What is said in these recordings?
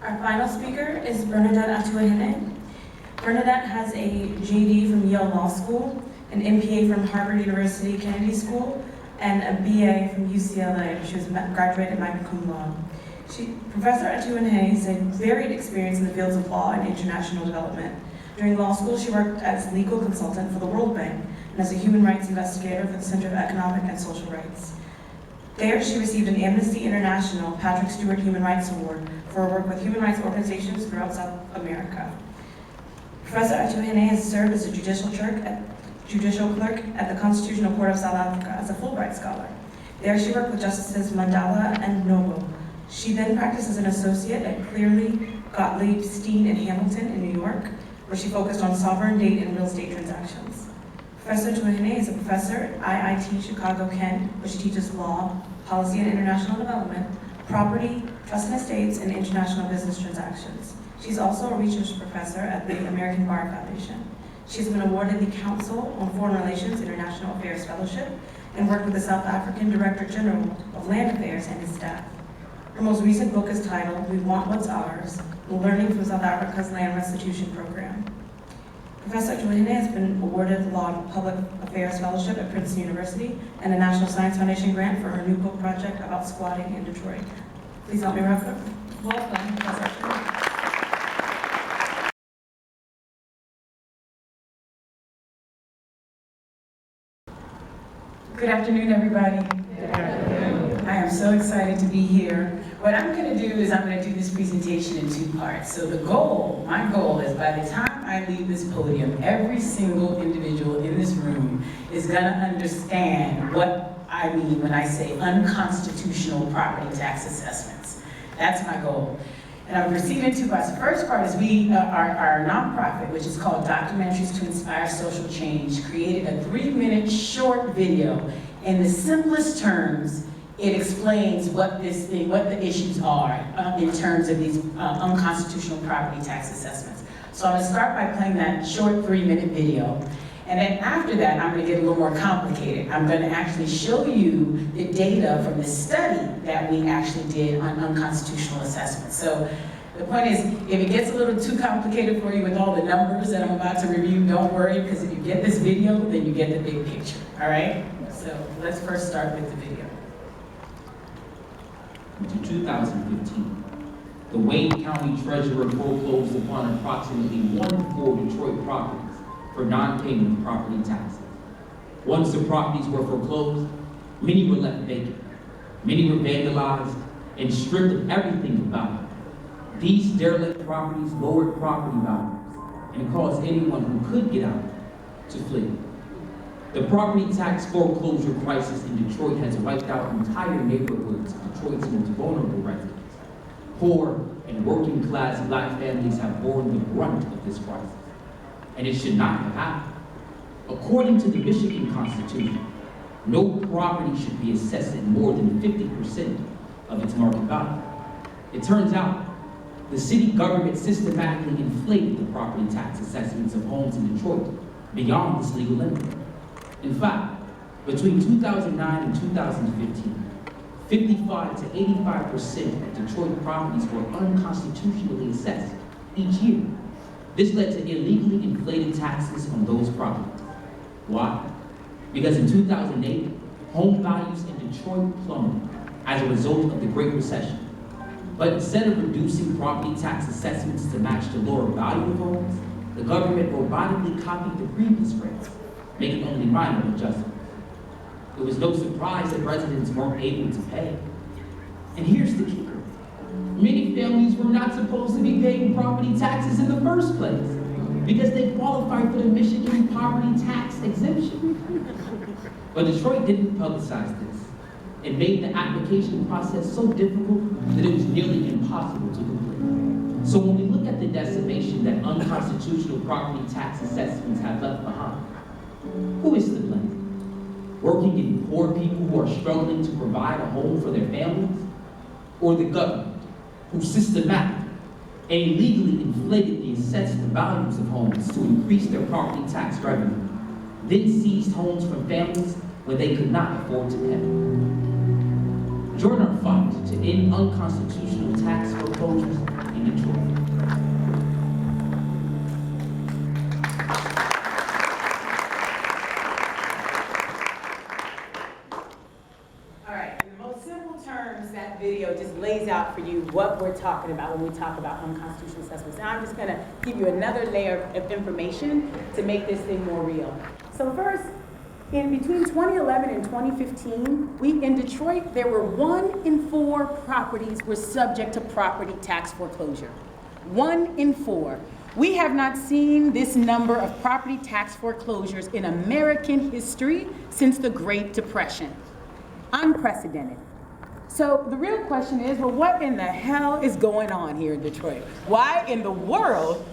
Our final speaker is Bernadette Atuahene. Bernadette has a JD from Yale Law School, an MPA from Harvard University Kennedy School, and a BA from UCLA. She was graduated magna cum laude. Professor Atuahene has a varied experience in the fields of law and international development. During law school, she worked as legal consultant for the World Bank and as a human rights investigator for the Center of Economic and Social Rights. There, she received an Amnesty International Patrick Stewart Human Rights Award for her work with human rights organizations throughout South America. Professor Atuahene has served as a judicial clerk at the Constitutional Court of South Africa as a Fulbright scholar. There, she worked with Justices Mandela and Noble. She then practiced as an associate at Clearly, Gottlieb, Steen, and Hamilton in New York, where she focused on sovereign debt and real estate transactions. Professor Atuahene is a professor at IIT Chicago-Kent, where she teaches law, policy and international development, property, trust and estates, and international business transactions. She's also a research professor at the American Bar Foundation. She's been awarded the Council on Foreign Relations International Affairs Fellowship and worked with the South African Director General of Land Affairs and his staff. Her most recent book is titled We Want What's Ours, Learning from South Africa's Land Restitution Program. Professor Atuahene has been awarded the Law and Public Affairs Fellowship at Princeton University and a National Science Foundation grant for her new book project about squatting in Detroit. Please help me welcome Professor Atuahene. Good afternoon, everybody. Good afternoon. I am so excited to be here. What I'm going to do is I'm going to do this presentation in two parts. So my goal is by the time I leave this podium, every single individual in this room is going to understand what I mean when I say unconstitutional property tax assessments. That's my goal. And I'm proceeding in two parts. The first part is our nonprofit, which is called Documentaries to Inspire Social Change, created a 3-minute short video. In the simplest terms, it explains what the issues are in terms of these unconstitutional property tax assessments. So I'm going to start by playing that short 3-minute video. And then after that, I'm going to get a little more complicated. I'm going to actually show you the data from the study that we actually did on unconstitutional assessments. So the point is, if it gets a little too complicated for you with all the numbers that I'm about to review, don't worry, because if you get this video, then you get the big picture, all right? So let's first start with the video. In 2015, the Wayne County Treasurer foreclosed upon approximately 1 in 4 Detroit properties for non-payment of property taxes. Once the properties were foreclosed, many were left vacant. Many were vandalized and stripped of everything about them. These derelict properties lowered property values and caused anyone who could get out to flee. The property tax foreclosure crisis in Detroit has wiped out entire neighborhoods of Detroit's most vulnerable residents. Poor and working class Black families have borne the brunt of this crisis, and it should not have happened. According to the Michigan Constitution, no property should be assessed at more than 50% of its market value. It turns out, the city government systematically inflated the property tax assessments of homes in Detroit beyond this legal limit. In fact, between 2009 and 2015, 55 to 85% of Detroit properties were unconstitutionally assessed each year. This led to illegally inflated taxes on those properties. Why? Because in 2008, home values in Detroit plummeted as a result of the Great Recession. But instead of reducing property tax assessments to match the lower value of homes, the government robotically copied the previous rates, making only minor adjustments. It was no surprise that residents weren't able to pay. And here's the kicker. Many families were not supposed to be paying property taxes in the first place because they qualified for the Michigan poverty tax exemption. But Detroit didn't publicize this. It made the application process so difficult that it was nearly impossible to complete. So when we look at the decimation that unconstitutional property tax assessments have left behind, who is to blame? Working and poor people who are struggling to provide a home for their families? Or the government, who systematically and illegally inflated the assessed values of homes to increase their property tax revenue, then seized homes from families when they could not afford to pay? Join our fight to end unconstitutional tax foreclosures in talking about when we talk about unconstitutional assessments. Now I'm just going to give you another layer of information to make this thing more real. So first, in between 2011 and 2015, in Detroit, there were 1 in 4 properties were subject to property tax foreclosure. 1 in 4. We have not seen this number of property tax foreclosures in American history since the Great Depression. Unprecedented. So the real question is, well, what in the hell is going on here in Detroit? Why in the world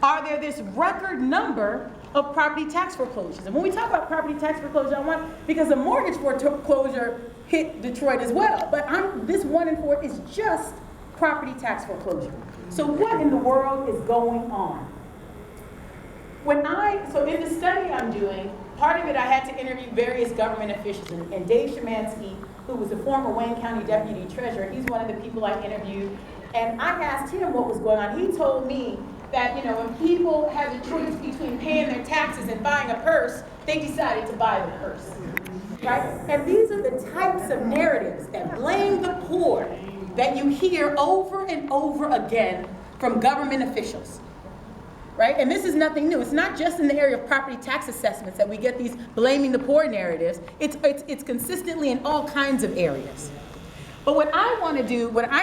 are there this record number of property tax foreclosures? And when we talk about property tax foreclosure, because the mortgage foreclosure hit Detroit as well, but this 1 in 4 is just property tax foreclosure. So what in the world is going on? So in the study I'm doing, part of it I had to interview various government officials, and Dave Szymanski, who was the former Wayne County Deputy Treasurer, he's one of the people I interviewed, and I asked him what was going on. He told me that, when people had the choice between paying their taxes and buying a purse, they decided to buy the purse, right? And these are the types of narratives that blame the poor that you hear over and over again from government officials, right? And this is nothing new. It's not just in the area of property tax assessments that we get these blaming the poor narratives. It's consistently in all kinds of areas. But what I'm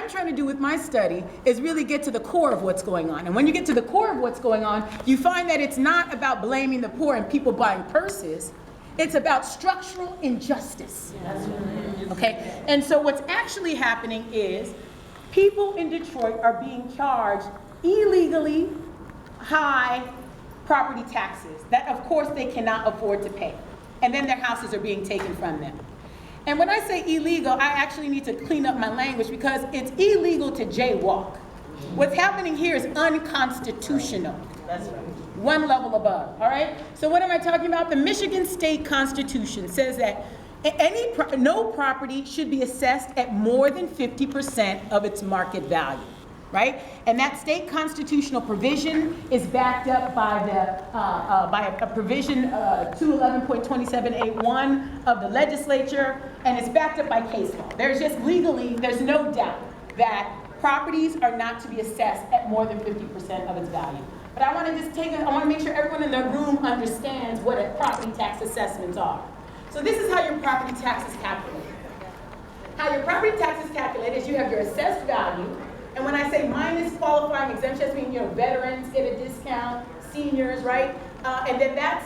trying to do with my study is really get to the core of what's going on. And when you get to the core of what's going on, you find that it's not about blaming the poor and people buying purses. It's about structural injustice. Okay? And so what's actually happening is people in Detroit are being charged illegally high property taxes that, of course, they cannot afford to pay. And then their houses are being taken from them. And when I say illegal, I actually need to clean up my language because it's illegal to jaywalk. What's happening here is unconstitutional. That's right. One level above, all right? So what am I talking about? The Michigan State Constitution says that no property should be assessed at more than 50% of its market value, right? And that state constitutional provision is backed up by a provision 211.27A1 of the legislature, and it's backed up by case law. There's no doubt that properties are not to be assessed at more than 50% of its value. But I want to make sure everyone in the room understands what property tax assessments are. So this is how your property tax is calculated. How your property tax is calculated is you have your assessed value, and when I say minus qualifying exemptions, meaning veterans get a discount, seniors, right? And then that's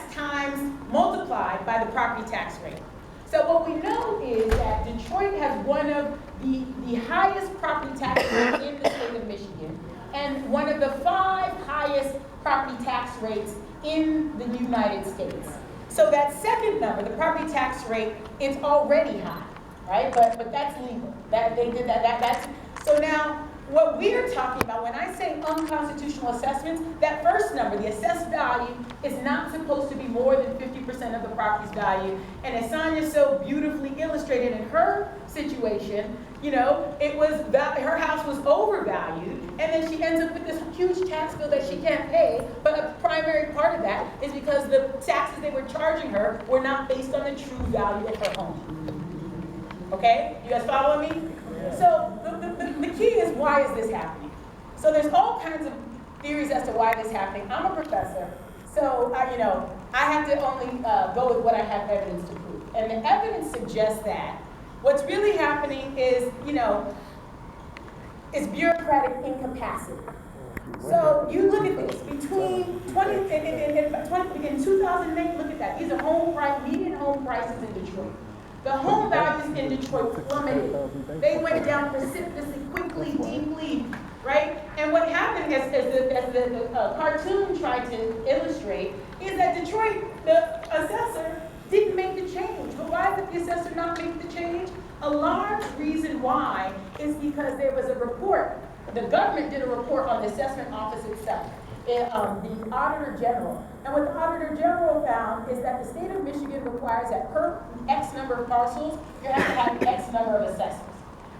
multiplied by the property tax rate. So what we know is that Detroit has one of the highest property tax rates in the state of Michigan, and one of the 5 highest property tax rates in the United States. So that second number, the property tax rate, is already high, right? But that's legal. They did that. So now, what we're talking about when I say unconstitutional assessments, that first number, the assessed value, is not supposed to be more than 50% of the property's value. And as Sonia so beautifully illustrated in her situation, her house was overvalued, and then she ends up with this huge tax bill that she can't pay. But a primary part of that is because the taxes they were charging her were not based on the true value of her home. Okay? You guys follow me? So the key is, why is this happening? So there's all kinds of theories as to why this is happening. I'm a professor, so I have to only go with what I have evidence to prove. And the evidence suggests that what's really happening is, is bureaucratic incapacity. So you look at this, in 2008, look at that. These are median home prices in Detroit. The home values in Detroit plummeted. They went down precipitously, quickly, deeply, right? And what happened, as the cartoon tried to illustrate, is that Detroit, the assessor, didn't make the change. But why did the assessor not make the change? A large reason why is because there was a report. The government did a report on the assessment office itself, the Auditor General. And what the Auditor General found is that the state of Michigan requires that per X number of parcels, you have to have X number of assessors.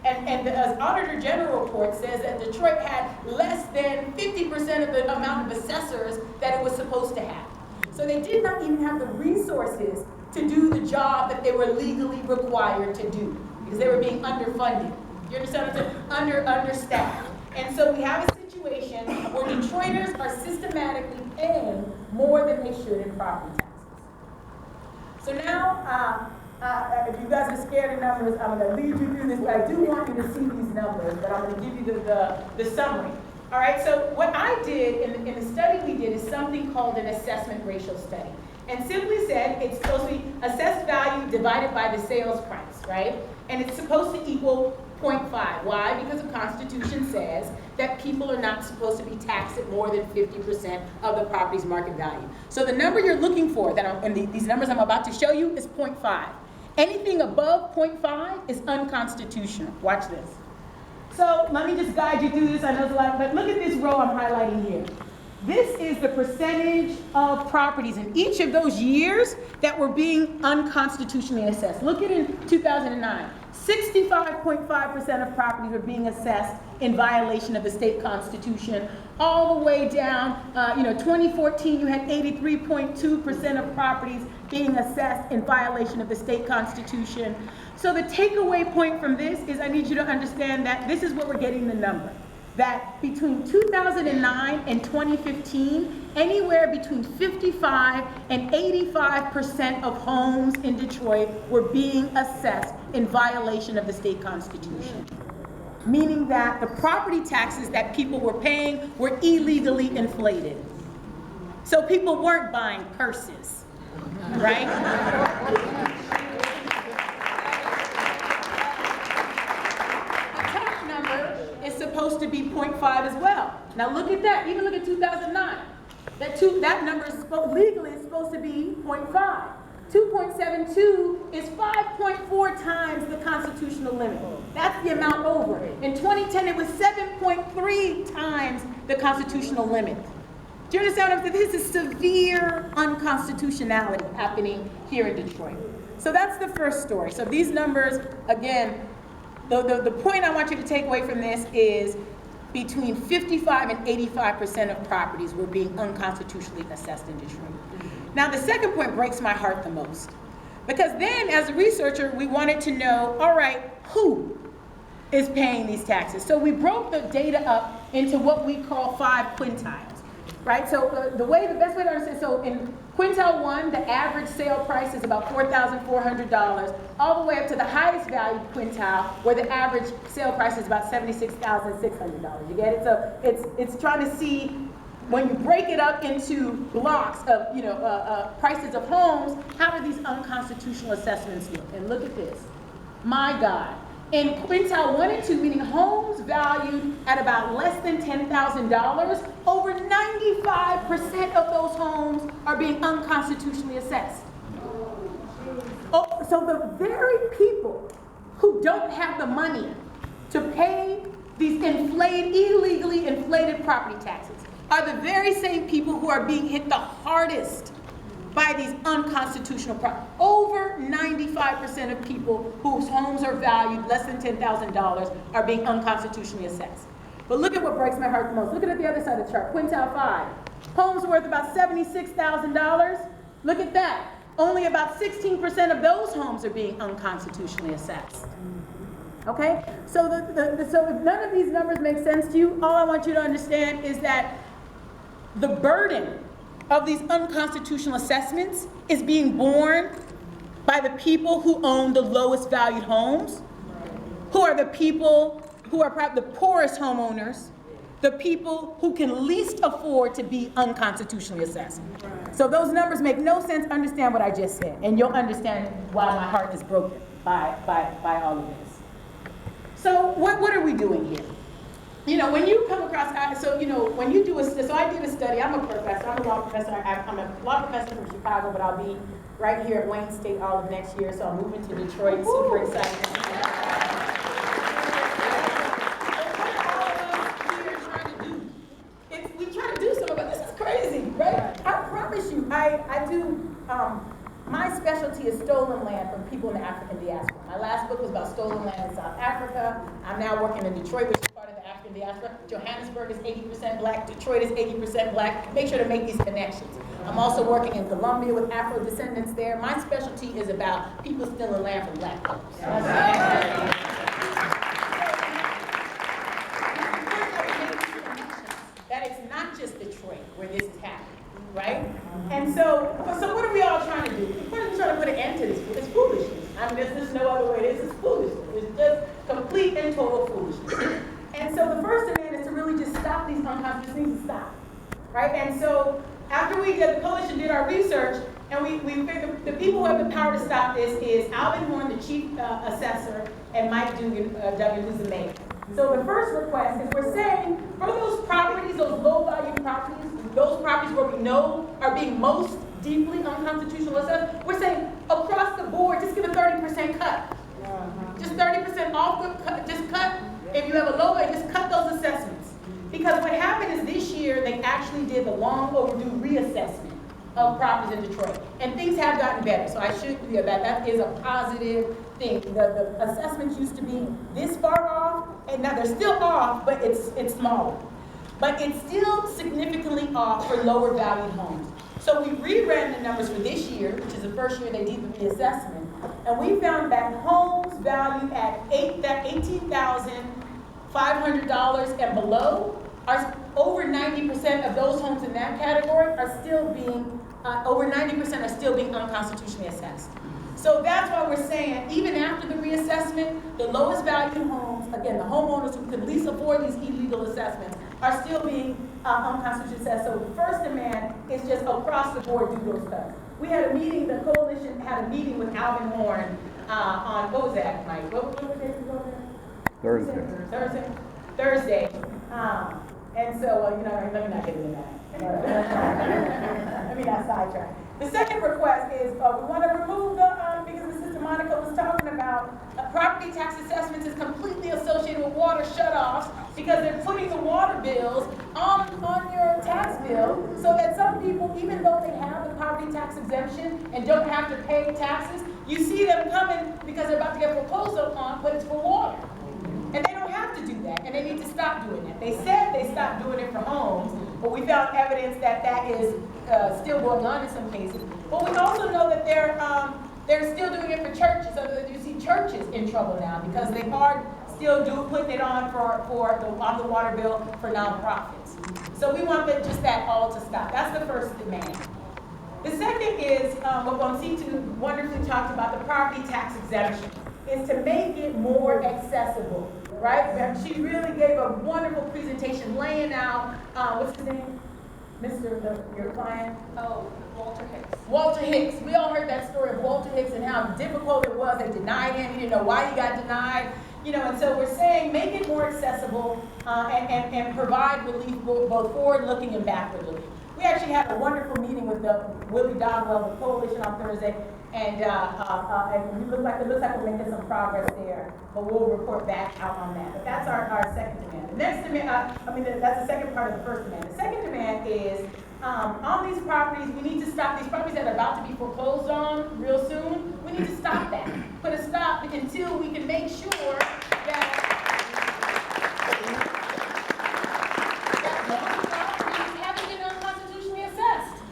And the Auditor General report says that Detroit had less than 50% of the amount of assessors that it was supposed to have. So they did not even have the resources to do the job that they were legally required to do, because they were being underfunded. You understand what I'm saying? Understaffed. And so we have a situation where Detroiters are systematically paying more than they should in property taxes. So now, if you guys are scared of numbers, I'm going to lead you through this, but I do want you to see these numbers, but I'm going to give you the summary. All right, so what I did in the study we did is something called an assessment ratio study. And simply said, it's supposed to be assessed value divided by the sales price, right? And it's supposed to equal 0.5. Why? Because the Constitution says that people are not supposed to be taxed at more than 50% of the property's market value. So the number you're looking for, these numbers I'm about to show you, is 0.5. Anything above 0.5 is unconstitutional. Watch this. So let me just guide you through this. I know it's a lot, but look at this row I'm highlighting here. This is the percentage of properties in each of those years that were being unconstitutionally assessed. Look at in 2009. 65.5% of properties were being assessed in violation of the state constitution, all the way down, 2014 you had 83.2% of properties being assessed in violation of the state constitution. So the takeaway point from this is I need you to understand that this is where we're getting the number. That between 2009 and 2015, anywhere between 55 and 85% of homes in Detroit were being assessed in violation of the state constitution. Meaning that the property taxes that people were paying were illegally inflated. So people weren't buying purses, right? Supposed to be 0.5 as well. Now look at that. Even look at 2009. That number is legally is supposed to be 0.5. 2.72 is 5.4 times the constitutional limit. That's the amount over. In 2010, it was 7.3 times the constitutional limit. Do you understand what I'm saying? This is severe unconstitutionality happening here in Detroit. So that's the first story. So these numbers, again, the point I want you to take away from this is between 55 and 85% of properties were being unconstitutionally assessed in Detroit. Now the second point breaks my heart the most. Because then as a researcher, we wanted to know, all right, who is paying these taxes? So we broke the data up into what we call 5 quintiles, right? So the best way to understand, so in quintile 1, the average sale price is about $4,400, all the way up to the highest value quintile, where the average sale price is about $76,600. You get it? So it's trying to see when you break it up into blocks of prices of homes, how do these unconstitutional assessments look? And look at this. My God. In quintile 1 and 2, meaning homes valued at about less than $10,000, over 95% of those homes are being unconstitutionally assessed. Oh, so the very people who don't have the money to pay these illegally inflated property taxes are the very same people who are being hit the hardest by these unconstitutional properties. Over 95% of people whose homes are valued less than $10,000 are being unconstitutionally assessed. But look at what breaks my heart the most. Look at the other side of the chart, quintile 5. Homes worth about $76,000. Look at that. Only about 16% of those homes are being unconstitutionally assessed. Okay? So, so if none of these numbers make sense to you, all I want you to understand is that the burden of these unconstitutional assessments is being borne by the people who own the lowest valued homes, who are the people who are probably the poorest homeowners, the people who can least afford to be unconstitutionally assessed. So those numbers make no sense. Understand what I just said, and you'll understand why my heart is broken by all of this. So what are we doing here? When you come across, when you do so I did a study. I'm a professor. I'm a law professor. I'm a law professor from Chicago, but I'll be right here at Wayne State all of next year. So I'm moving to Detroit. Super excited. We try to do something, but this is crazy, right? I promise you, I do. My specialty is stolen land from people in the African diaspora. My last book was about stolen land in South Africa. I'm now working in Detroit, which is part of the African diaspora. Johannesburg is 80% black. Detroit is 80% black. Make sure to make these connections. I'm also working in Colombia with Afro descendants there. My specialty is about people stealing land from black folks. where this is happening, right? And so what are we all trying to do? We're trying to put an end to this. It's foolishness. I mean, there's no other way. This is foolishness. It's just complete and total foolishness. And so the first demand is to really just stop these unconstitutional things, to stop, right? And so after the coalition did our research, and we figured the people who have the power to stop this is Alvin Horn, the chief assessor, and Mike Duggan, who's the mayor. So the first request is we're saying for those properties, those low-value properties, those properties where we know are being most deeply unconstitutional assessed, we're saying across the board, just give a 30% cut. Just 30% off, just cut. If you have a low value, just cut those assessments. Because what happened is this year, they actually did the long overdue reassessment of properties in Detroit. And things have gotten better, so I should do that is a positive thing. The assessments used to be this far off, and now they're still off, but it's smaller. But it's still significantly off for lower valued homes. So we reran the numbers for this year, which is the first year they did the reassessment, and we found that homes valued at $18,500 and below are over 90% of those homes in that category are still being over 90% are still being unconstitutionally assessed. So that's why we're saying, even after the reassessment, the lowest value homes, again, the homeowners who can least afford these illegal assessments, are still being unconstitutionally assessed. So the first demand is just across the board do those cuts. We had a meeting, the coalition had a meeting with Alvin Horn on, what was that, Mike? What day did we go there? Thursday. And so, let me not get into that. Let me not sidetrack. The second request is we want to remove because Sister Monica was talking about property tax assessments is completely associated with water shutoffs because they're putting the water bills on your tax bill so that some people, even though they have the property tax exemption and don't have to pay taxes, you see them coming because they're about to get foreclosed on, but it's for water. And they don't have to do that, and they need to stop doing that. They said they stopped doing it for homes, but we found evidence that is still going on in some cases. But we also know that they're still doing it for churches, so that you see churches in trouble now because they are still putting it on on the water bill for nonprofits. So we want just that all to stop. That's the first demand. The second is what Bonsitu wonderfully talked about, the property tax exemption, is to make it more accessible, right? She really gave a wonderful presentation laying out, what's his name? Your client? Oh, Walter Hicks. Walter Hicks. We all heard that story of Walter Hicks and how difficult it was. They denied him. He didn't know why he got denied. And so we're saying make it more accessible and provide relief both forward-looking and backward-looking. We actually had a wonderful meeting with Willie Dodwell, the coalition, on Thursday, and it looks like we're making some progress there, but we'll report back out on that. But that's our second demand. The next demand, that's the second part of the first demand. The second demand is on these properties, we need to stop these properties that are about to be foreclosed on real soon. We need to stop that. Put a stop until we can make sure that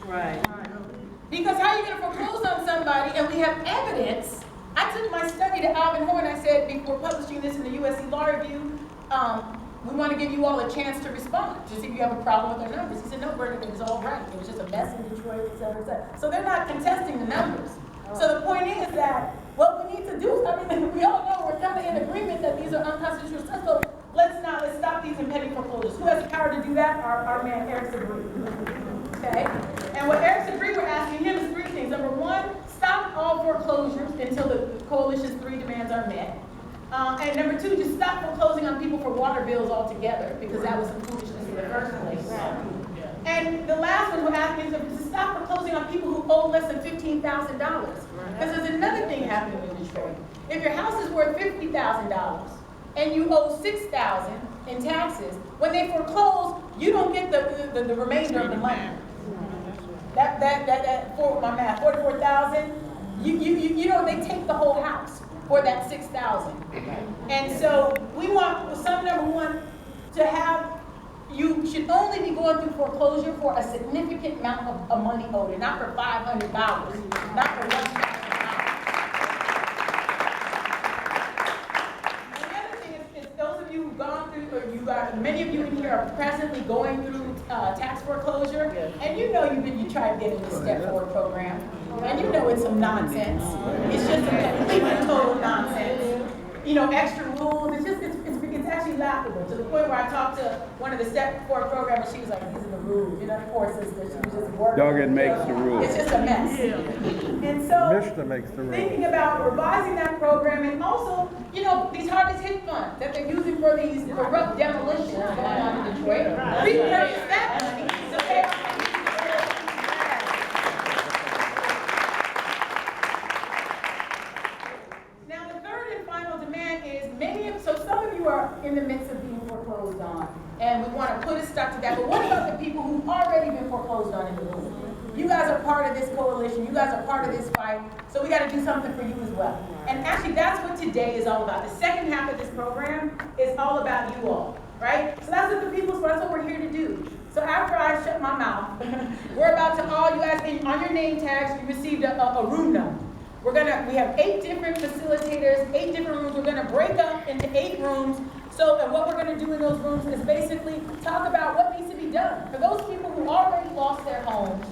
Right. because how are you going to foreclose on somebody and we have evidence? I took my study to Alvin Horn. I said, before publishing this in the USC Law Review, we want to give you all a chance to respond, to see if you have a problem with our numbers. He said, no, Bernadette, it was all right. It was just a mess in Detroit, et cetera, et cetera. So they're not contesting the numbers. So the point is that what we need to do, we all know we're kind of in agreement that these are unconstitutional steps, so let's stop these impending foreclosures. Who has the power to do that? Our man, Eric Sabri. Okay? And what Eric Sabri, we're asking him is three things. Number one, stop all foreclosures until the coalition's three demands are met. And number two, just stop foreclosing on people for water bills altogether, because that was some foolishness in the first place. And the last one we're asking is to stop foreclosing on people who owe less than $15,000. Because there's another thing happening in Detroit. If your house is worth $50,000 and you owe $6,000 in taxes, when they foreclose, you don't get the remainder of the money. For my math, 44,000. You know, they take the whole house for that 6,000. And so we want number one to have. You should only be going through foreclosure for a significant amount of money owed, and not for $500, not for $1,000. And the other thing is those of you who've gone through, or many of you in here are presently going through tax foreclosure, and you know you tried to get in the Step Forward program, and you know it's some nonsense. It's just a complete and total nonsense. You know, extra rules. It's actually laughable to the point where I talked to one of the Step Forward programmers. She was like, "These are the rules." You know, of course, she was just working. Doggett makes the rules. It's just a mess. And so, Mister makes the rules. thinking about revising that program, and also, you know, these hardest hit funds that they're using for these corrupt demolitions going on in Detroit. Repurpose that money to pay off. Now, the third and final demand is some of you are in the midst of being foreclosed on, and we want to put a stop to that. But what about the people who've already been foreclosed on in the room? You guys are part of this coalition. You guys are part of this fight. So we got to do something for you as well. And actually, that's what today is all about. The second half of this program is all about you all, right? So that's what the People's Force, that's what we're here to do. So after I shut my mouth, we're about to all, you guys, on your name tags, you received a room number. We have 8 different facilitators, 8 different rooms. We're gonna break up into 8 rooms. So, and what we're gonna do in those rooms is basically talk about what needs to be done. For those people who already lost their homes,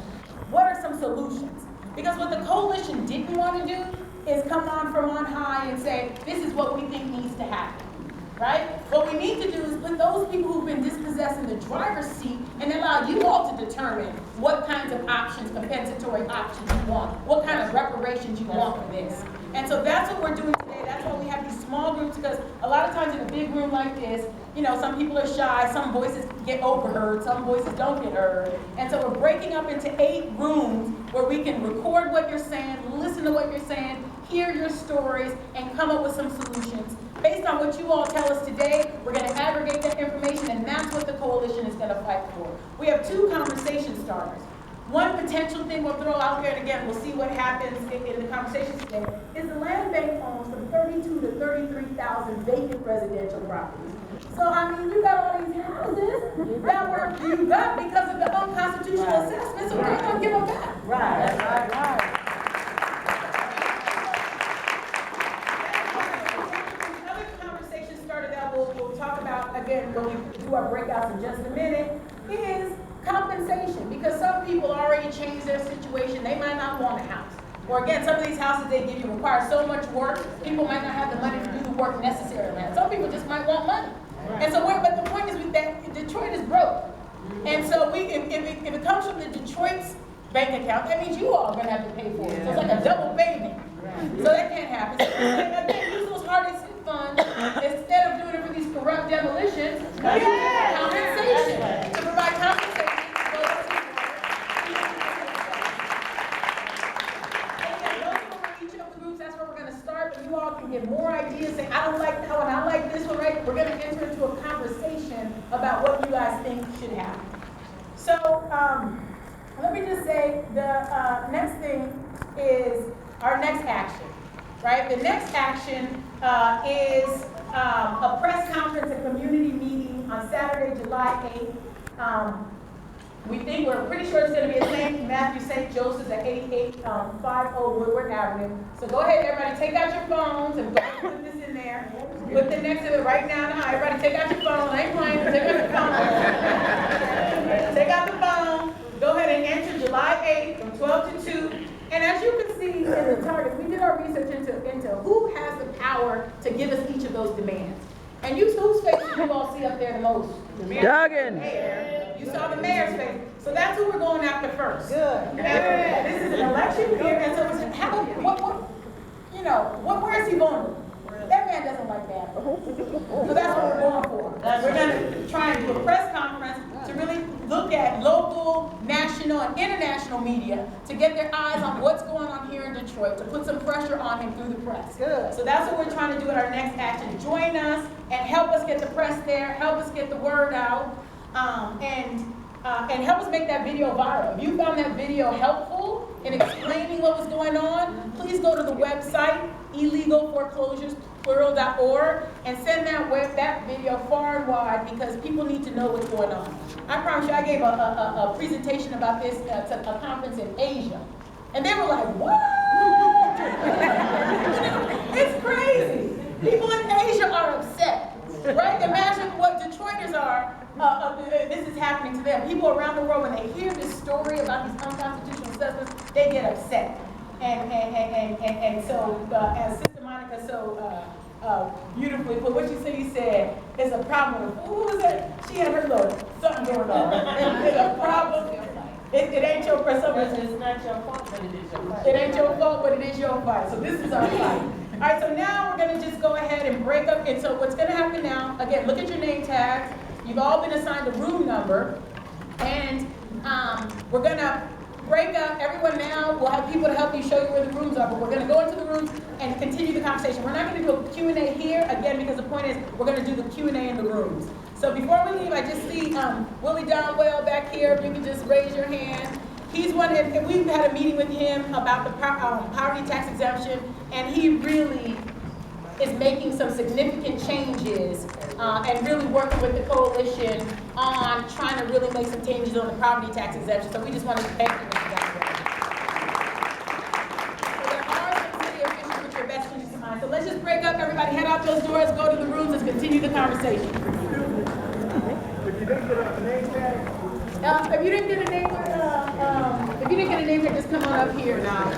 what are some solutions? Because what the coalition didn't want to do is come on from on high and say, this is what we think needs to happen, right? What we need to do is put those people who've been dispossessed in the driver's seat and allow you all to determine what kinds of options, compensatory options you want, what kind of reparations you want for this. And so that's what we're doing today. That's why we have these small groups, because a lot of times in a big room like this, you know, some people are shy, some voices get overheard, some voices don't get heard. And so we're breaking up into 8 rooms where we can record what you're saying, listen to what you're saying, hear your stories, and come up with some solutions. Based on what you all tell us today, we're going to aggregate that information, and that's what the coalition is going to fight for. We have 2 conversation starters. One potential thing we'll throw out there, and again, we'll see what happens in the conversation today, is the land bank owns from 32 to 33,000 vacant residential properties. So, I mean, you got all these houses that were you got because of the unconstitutional assessment, so we're going to give them back. Right. Another conversation started that we'll talk about, again, when we do our breakouts in just a minute, is compensation, because some people already changed their situation. They might not want a house. Or again, some of these houses they give you require so much work, people might not have the money to do the work necessary. Some people just might want money. And so, but the point is that Detroit is broke. And so if it comes from the Detroit's bank account, that means you all are going to have to pay for it. So it's like a double payment. So that can't happen. So again, use those hardest hit funds instead of doing it for these corrupt demolitions. Compensation. To provide compensation. That's where we're going to start, but you all can get more ideas. Say, I don't like that one, I like this one, right? We're going to enter into a conversation about what you guys think should happen. So, let me just say, the next thing is our next action, right? The next action is a press conference, a community meeting on Saturday, July 8th. We're pretty sure it's going to be at St. Matthew St. Joseph's at 8850 Woodward Avenue. So go ahead, everybody, take out your phones and go ahead and put this in there. Put the next of it right now. Everybody, take out your phone. I ain't playing. Take out your phone. Take out the phone. Go ahead and enter July 8th from 12 to 2. And as you can see in the target, we did our research into who has the power to give us each of those demands. And whose face did you all see up there the most? Doggett. You saw the mayor's face. So that's who we're going after first. Good. This is an election year, and so where is he going? That man doesn't like that. So that's what we're going for. We're going to try and do a press conference to really look at local, national, and international media to get their eyes on what's going on here in Detroit, to put some pressure on him through the press. Good. So that's what we're trying to do at our next action. Join us and help us get the press there, help us get the word out, and help us make that video viral. If you found that video helpful in explaining what was going on, please go to the website, illegalforeclosures.org, and send that video far and wide, because people need to know what's going on. I promise you, I gave a presentation about this at a conference in Asia, and they were like, what? It's crazy. People in Asia are upset, right? Imagine what Detroiters are this is happening to them. People around the world, when they hear this story about these unconstitutional assessments, they get upset. And so, as Sister Monica so beautifully put, what she said, it's a problem with, who was it? She had her little something going on. It's a problem. It ain't your fault. It's not your fault, but it is your fight. It ain't your fault, but it is your fight. So this is our fight. All right, so now we're gonna just go ahead and break up. And so what's gonna happen now, again, look at your name tags. You've all been assigned a room number. And we're gonna break up. Everyone now will have people to help you show you where the rooms are, but we're gonna go into the rooms and continue the conversation. We're not gonna do a Q&A here, again, because the point is we're gonna do the Q&A in the rooms. So before we leave, I just see Willie Donwell back here. If you can just raise your hand. He's one, and we've had a meeting with him about the poverty tax exemption, and he really is making some significant changes and really working with the coalition on trying to really make some changes on the property tax exemption. So we just wanted to thank you, Mr. Donwell. So there are some city officials with your best interests in mind. So let's just break up, everybody head out those doors, go to the rooms, and continue the conversation. If you didn't get a name tag, If you didn't get a name, just come on up here now.